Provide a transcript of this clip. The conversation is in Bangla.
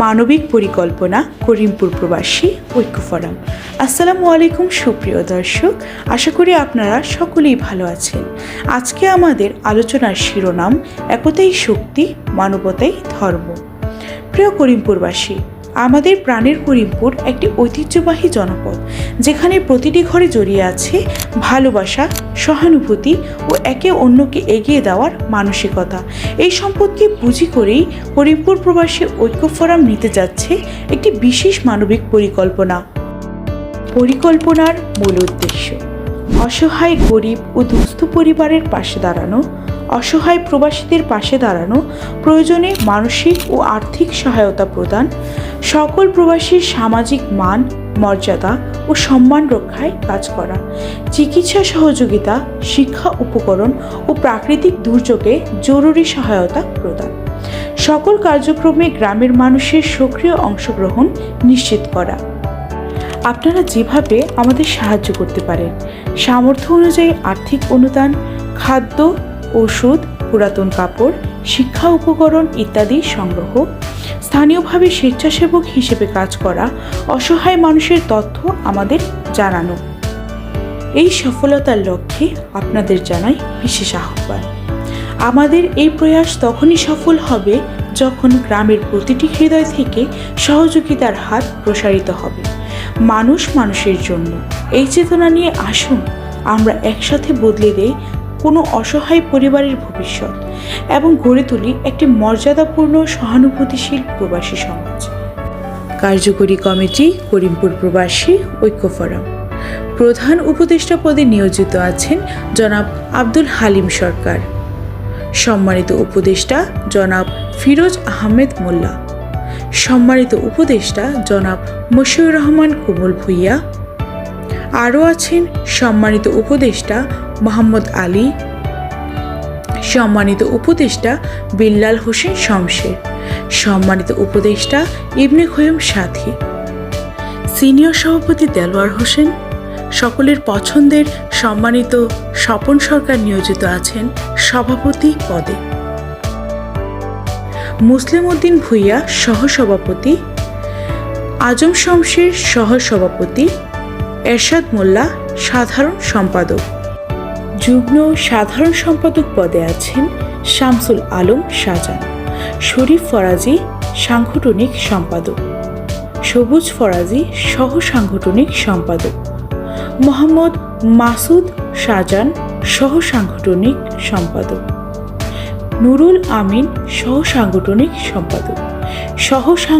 মানবিক পরিকল্পনা করিমপুর প্রবাসী ঐক্য ফোরাম। আসসালামু আলাইকুম সুপ্রিয় দর্শক, আশা করি আপনারা সকলেই ভালো আছেন। আজকে আমাদের আলোচনার শিরোনাম একতাই শক্তি, মানবতাই ধর্ম। প্রিয় করিমপুরবাসী, আমাদের প্রাণের করিমপুর একটি ঐতিহ্যবাহী জনপদ, যেখানে প্রতিটি ঘরে জড়িয়ে আছে ভালোবাসা, সহানুভূতি ও একে অন্যকে এগিয়ে দেওয়ার মানসিকতা। এই সম্পদকে পুঁজি করেই করিমপুর প্রবাসী ঐক্য ফোরাম নিতে যাচ্ছে একটি বিশেষ মানবিক পরিকল্পনার মূল উদ্দেশ্য অসহায়, গরিব ও দুস্থ পরিবারের পাশে দাঁড়ানো, অসহায় প্রবাসীদের পাশে দাঁড়ানো, প্রয়োজনে মানসিক ও আর্থিক সহায়তা প্রদান, সকল প্রবাসীর সামাজিক মান, মর্যাদা ও সম্মান রক্ষায় কাজ করা, চিকিৎসা সহযোগিতা, শিক্ষা উপকরণ ও প্রাকৃতিক দুর্যোগে জরুরি সহায়তা প্রদান। সকল কার্যক্রমে গ্রামের মানুষের সক্রিয় অংশগ্রহণ নিশ্চিত করা। আপনারা যেভাবে আমাদের সাহায্য করতে পারেন, সামর্থ্য অনুযায়ী আর্থিক অনুদান, খাদ্য, ওষুধ, পুরাতন কাপড়, শিক্ষা উপকরণ ইত্যাদি সংগ্রহ, স্থানীয়ভাবে স্বেচ্ছাসেবক হিসেবে কাজ করা, অসহায় মানুষের তথ্য আমাদের জানানো। এই সফলতার লক্ষ্যে আপনাদের জানাই বিশেষ আহ্বান। আমাদের এই প্রয়াস তখনই সফল হবে যখন গ্রামের প্রতিটি হৃদয় থেকে সহযোগিতার হাত প্রসারিত হবে। মানুষ মানুষের জন্য, এই চেতনা নিয়ে আসুন আমরা একসাথে বদলে দেই কোনো অসহায় পরিবারের ভবিষ্যৎ এবং গড়ে তুলি একটি মর্যাদাপূর্ণ, সহানুভূতিশীল প্রবাসী সমাজ। কার্যকরী কমিটি, করিমপুর প্রবাসী ঐক্য ফোরাম। প্রধান উপদেষ্টা পদে নিয়োজিত আছেন জনাব আব্দুল হালিম সরকার। সম্মানিত উপদেষ্টা জনাব ফিরোজ আহমেদ মোল্লা। সম্মানিত উপদেষ্টা জনাব মশিউর রহমান কোমল ভূঁইয়া। আরও আছেন সম্মানিত উপদেষ্টা মোহাম্মদ আলী, সম্মানিত উপদেষ্টা বিল্লাল হোসেন শমশের, সম্মানিত উপদেষ্টা ইবনে খৈয়ম সাথী, সিনিয়র সভাপতি দেলোয়ার হোসেন। সকলের পছন্দের সম্মানিত স্বপন সরকার নিয়োজিত আছেন সভাপতি পদে। মুসলিম উদ্দিন ভূঁইয়া সহসভাপতি, আজম শমশের সহসভাপতি, এরশাদ মোল্লা সাধারণ সম্পাদক। যুগ্ম সাধারণ সম্পাদক পদে আছেন শামসুল আলম শাহজান, শরীফ ফরাজি সাংগঠনিক সম্পাদক, সবুজ ফরাজি সহ সাংগঠনিক সম্পাদক, মোহাম্মদ মাসুদ শাহজান সহ সাংগঠনিক সম্পাদক, নুরুল আমিন সহ সাংগঠনিক সম্পাদক।